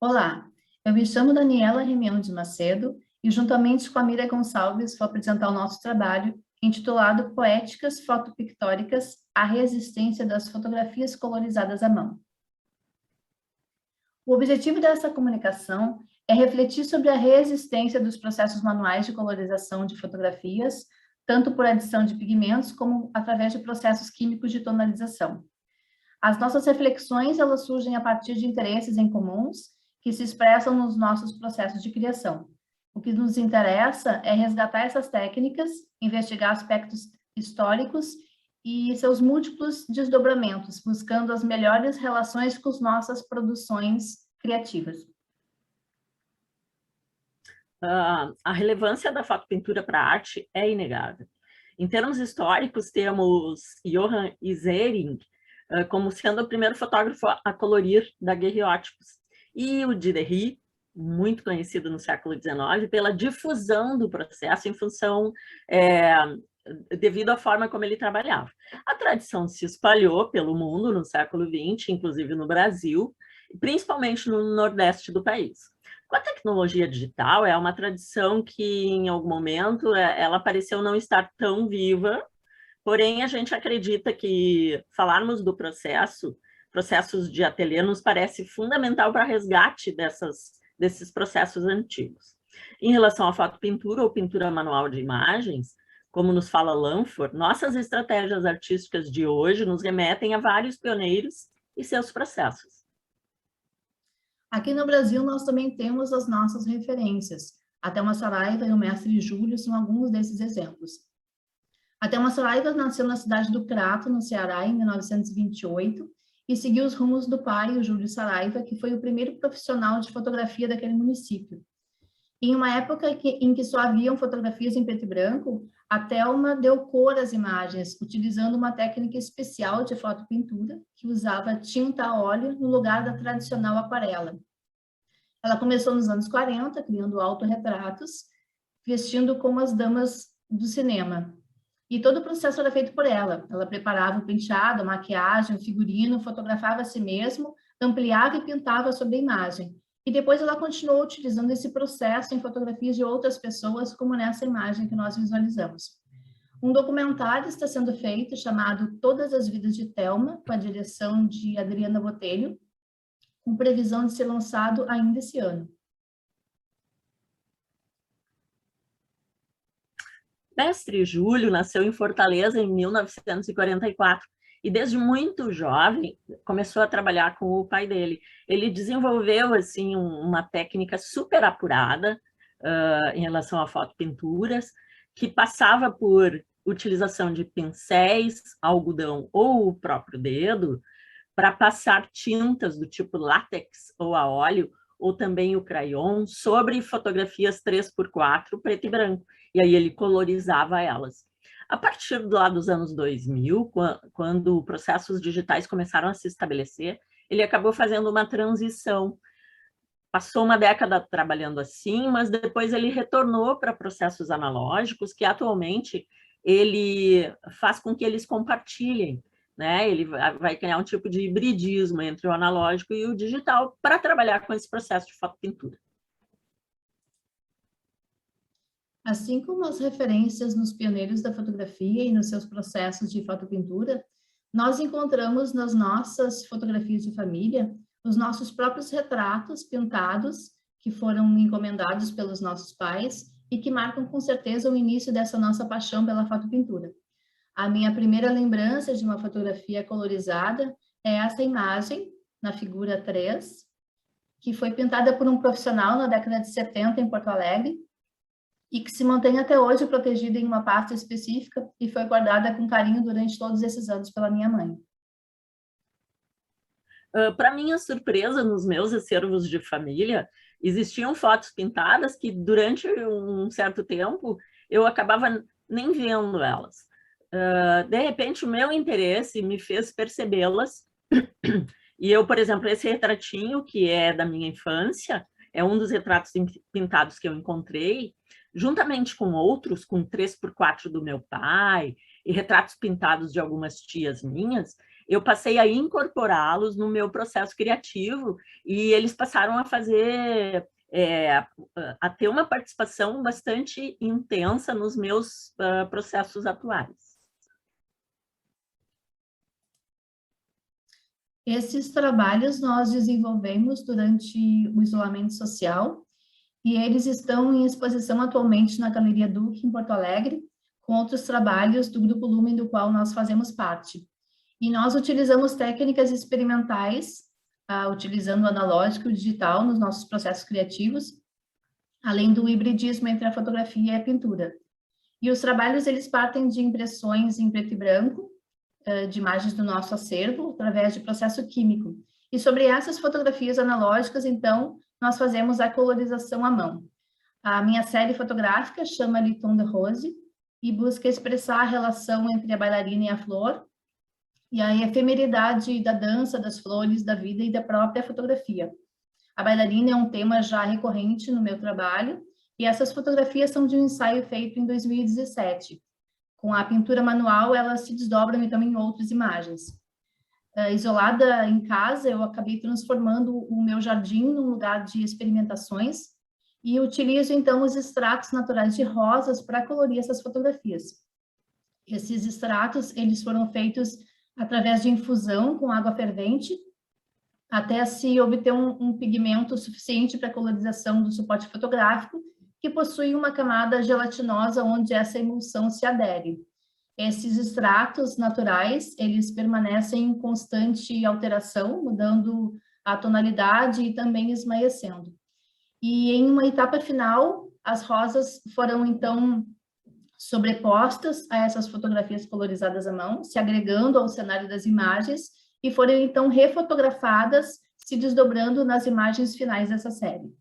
Olá, eu me chamo Daniela Remião de Macedo e, juntamente com a Miriam Gonçalves, vou apresentar o nosso trabalho intitulado Poéticas Fotopictóricas: A Resistência das Fotografias Colorizadas à Mão. O objetivo dessa comunicação é refletir sobre a resistência dos processos manuais de colorização de fotografias, tanto por adição de pigmentos como através de processos químicos de tonalização. As nossas reflexões, elas surgem a partir de interesses em comuns que se expressam nos nossos processos de criação. O que nos interessa é resgatar essas técnicas, investigar aspectos históricos e seus múltiplos desdobramentos, buscando as melhores relações com as nossas produções criativas. A relevância da fotopintura para a arte é inegável. Em termos históricos, temos Johann Isering como sendo o primeiro fotógrafo a colorir daguerreótipos, e o Diderot, muito conhecido no século XIX, pela difusão do processo em função, devido à forma como ele trabalhava. A tradição se espalhou pelo mundo no século XX, inclusive no Brasil, principalmente no nordeste do país. Com a tecnologia digital, é uma tradição que, em algum momento, ela pareceu não estar tão viva, porém, a gente acredita que falarmos do processos de ateliê, nos parece fundamental para resgate desses processos antigos. Em relação à fotopintura ou pintura manual de imagens, como nos fala Lanford, nossas estratégias artísticas de hoje nos remetem a vários pioneiros e seus processos. Aqui no Brasil, nós também temos as nossas referências. A Thelma Saraiva e o mestre Júlio são alguns desses exemplos. A Thelma Saraiva nasceu na cidade do Crato, no Ceará, em 1928, e seguiu os rumos do pai, o Júlio Saraiva, que foi o primeiro profissional de fotografia daquele município. Em uma época em que só haviam fotografias em preto e branco, a Thelma deu cor às imagens, utilizando uma técnica especial de fotopintura, que usava tinta a óleo no lugar da tradicional aquarela. Ela começou nos anos 40, criando autorretratos, vestindo como as damas do cinema. E todo o processo era feito por ela. Ela preparava o penteado, a maquiagem, o figurino, fotografava a si mesma, ampliava e pintava sobre a imagem. E depois ela continuou utilizando esse processo em fotografias de outras pessoas, como nessa imagem que nós visualizamos. Um documentário está sendo feito chamado Todas as Vidas de Thelma, com a direção de Adriana Botelho, com previsão de ser lançado ainda esse ano. Mestre Júlio nasceu em Fortaleza em 1944 e desde muito jovem começou a trabalhar com o pai dele. Ele desenvolveu assim uma técnica super apurada em relação a fotopinturas, que passava por utilização de pincéis, algodão ou o próprio dedo para passar tintas do tipo látex ou a óleo, ou também o crayon, sobre fotografias 3x4, preto e branco. E aí ele colorizava elas. A partir lá dos anos 2000, quando processos digitais começaram a se estabelecer, ele acabou fazendo uma transição. Passou uma década trabalhando assim, mas depois ele retornou para processos analógicos, que atualmente ele faz com que eles compartilhem, né? Ele vai criar um tipo de hibridismo entre o analógico e o digital para trabalhar com esse processo de fotopintura. Assim como as referências nos pioneiros da fotografia e nos seus processos de fotopintura, nós encontramos nas nossas fotografias de família os nossos próprios retratos pintados, que foram encomendados pelos nossos pais e que marcam com certeza o início dessa nossa paixão pela fotopintura. A minha primeira lembrança de uma fotografia colorizada é essa imagem, na figura 3, que foi pintada por um profissional na década de 70 em Porto Alegre, e que se mantém até hoje protegida em uma pasta específica e foi guardada com carinho durante todos esses anos pela minha mãe. Para minha surpresa, nos meus acervos de família, existiam fotos pintadas que, durante um certo tempo, eu acabava nem vendo elas. De repente, o meu interesse me fez percebê-las. E eu, por exemplo, esse retratinho, que é da minha infância, é um dos retratos pintados que eu encontrei, juntamente com outros, com 3x4 do meu pai, e retratos pintados de algumas tias minhas, eu passei a incorporá-los no meu processo criativo e eles passaram a fazer, a ter uma participação bastante intensa nos meus processos atuais. Esses trabalhos nós desenvolvemos durante o isolamento social e eles estão em exposição atualmente na Galeria Duque, em Porto Alegre, com outros trabalhos do Grupo Lumen, do qual nós fazemos parte. E nós utilizamos técnicas experimentais, utilizando o analógico e o digital nos nossos processos criativos, além do hibridismo entre a fotografia e a pintura. E os trabalhos, eles partem de impressões em preto e branco, de imagens do nosso acervo, através de processo químico. E sobre essas fotografias analógicas, então, nós fazemos a colorização à mão. A minha série fotográfica chama Le Ton de Rose e busca expressar a relação entre a bailarina e a flor, e a efemeridade da dança, das flores, da vida e da própria fotografia. A bailarina é um tema já recorrente no meu trabalho, e essas fotografias são de um ensaio feito em 2017. Com a pintura manual, elas se desdobram, então, em outras imagens. Isolada em casa, eu acabei transformando o meu jardim num lugar de experimentações e utilizo, então, os extratos naturais de rosas para colorir essas fotografias. Esses extratos, eles foram feitos através de infusão com água fervente, até se obter um pigmento suficiente para a colorização do suporte fotográfico, que possui uma camada gelatinosa onde essa emulsão se adere. Esses extratos naturais, eles permanecem em constante alteração, mudando a tonalidade e também esmaecendo. E em uma etapa final, as rosas foram, então, sobrepostas a essas fotografias colorizadas à mão, se agregando ao cenário das imagens, e foram, então, refotografadas, se desdobrando nas imagens finais dessa série.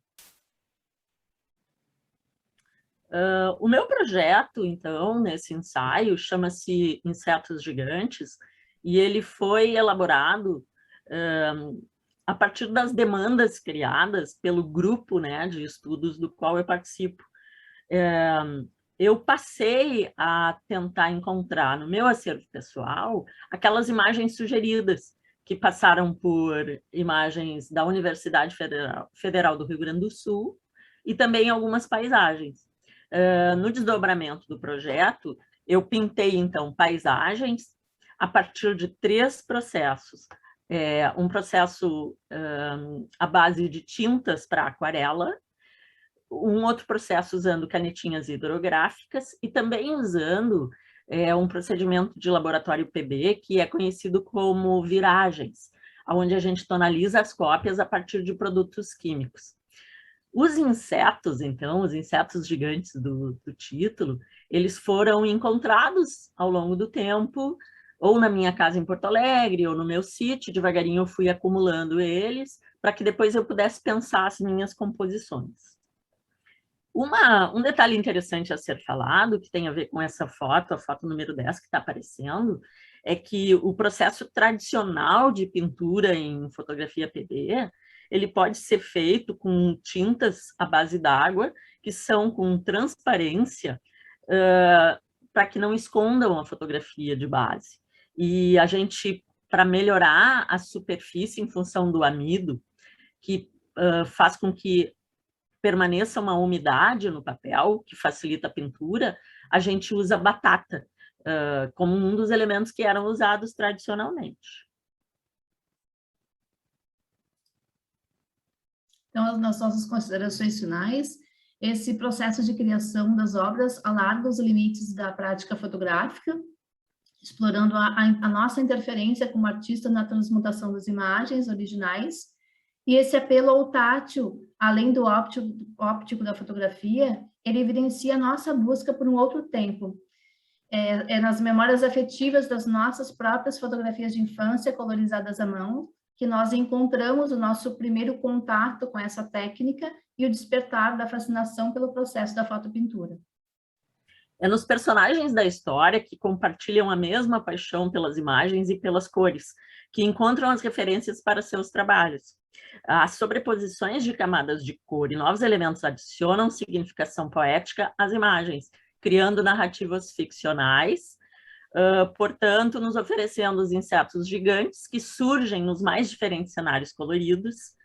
O meu projeto, então, nesse ensaio, chama-se Insetos Gigantes, e ele foi elaborado a partir das demandas criadas pelo grupo, né, de estudos do qual eu participo. Eu passei a tentar encontrar no meu acervo pessoal aquelas imagens sugeridas, que passaram por imagens da Universidade Federal do Rio Grande do Sul e também algumas paisagens. No desdobramento do projeto, eu pintei, então, paisagens a partir de 3 processos. Um processo à base de tintas para aquarela, um outro processo usando canetinhas hidrográficas e também usando um procedimento de laboratório PB que é conhecido como viragens, onde a gente tonaliza as cópias a partir de produtos químicos. Os insetos, então, os insetos gigantes do título, eles foram encontrados ao longo do tempo, ou na minha casa em Porto Alegre, ou no meu sítio, devagarinho eu fui acumulando eles, para que depois eu pudesse pensar as minhas composições. Um detalhe interessante a ser falado, que tem a ver com essa foto, a foto número 10 que está aparecendo, é que o processo tradicional de pintura em fotografia PB, ele pode ser feito com tintas à base d'água, que são com transparência, para que não escondam a fotografia de base. E a gente, para melhorar a superfície em função do amido, que faz com que permaneça uma umidade no papel, que facilita a pintura, a gente usa batata como um dos elementos que eram usados tradicionalmente. Então, nas nossas considerações finais, esse processo de criação das obras alarga os limites da prática fotográfica, explorando a nossa interferência como artista na transmutação das imagens originais, e esse apelo ao tátil, além do óptico da fotografia, ele evidencia a nossa busca por um outro tempo. Nas memórias afetivas das nossas próprias fotografias de infância colorizadas à mão, que nós encontramos o nosso primeiro contato com essa técnica e o despertar da fascinação pelo processo da fotopintura. É nos personagens da história que compartilham a mesma paixão pelas imagens e pelas cores, que encontram as referências para seus trabalhos. As sobreposições de camadas de cor e novos elementos adicionam significação poética às imagens, criando narrativas ficcionais, portanto, nos oferecendo os insetos gigantes que surgem nos mais diferentes cenários coloridos,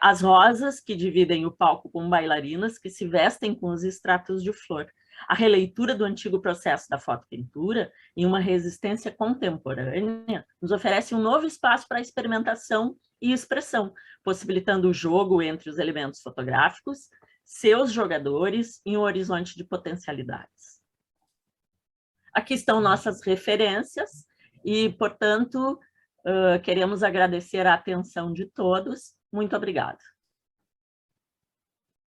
as rosas que dividem o palco com bailarinas que se vestem com os extratos de flor, a releitura do antigo processo da fotopintura em uma resistência contemporânea nos oferece um novo espaço para experimentação e expressão, possibilitando o jogo entre os elementos fotográficos, seus jogadores em um horizonte de potencialidades. Aqui estão nossas referências e, portanto, queremos agradecer a atenção de todos. Muito obrigada.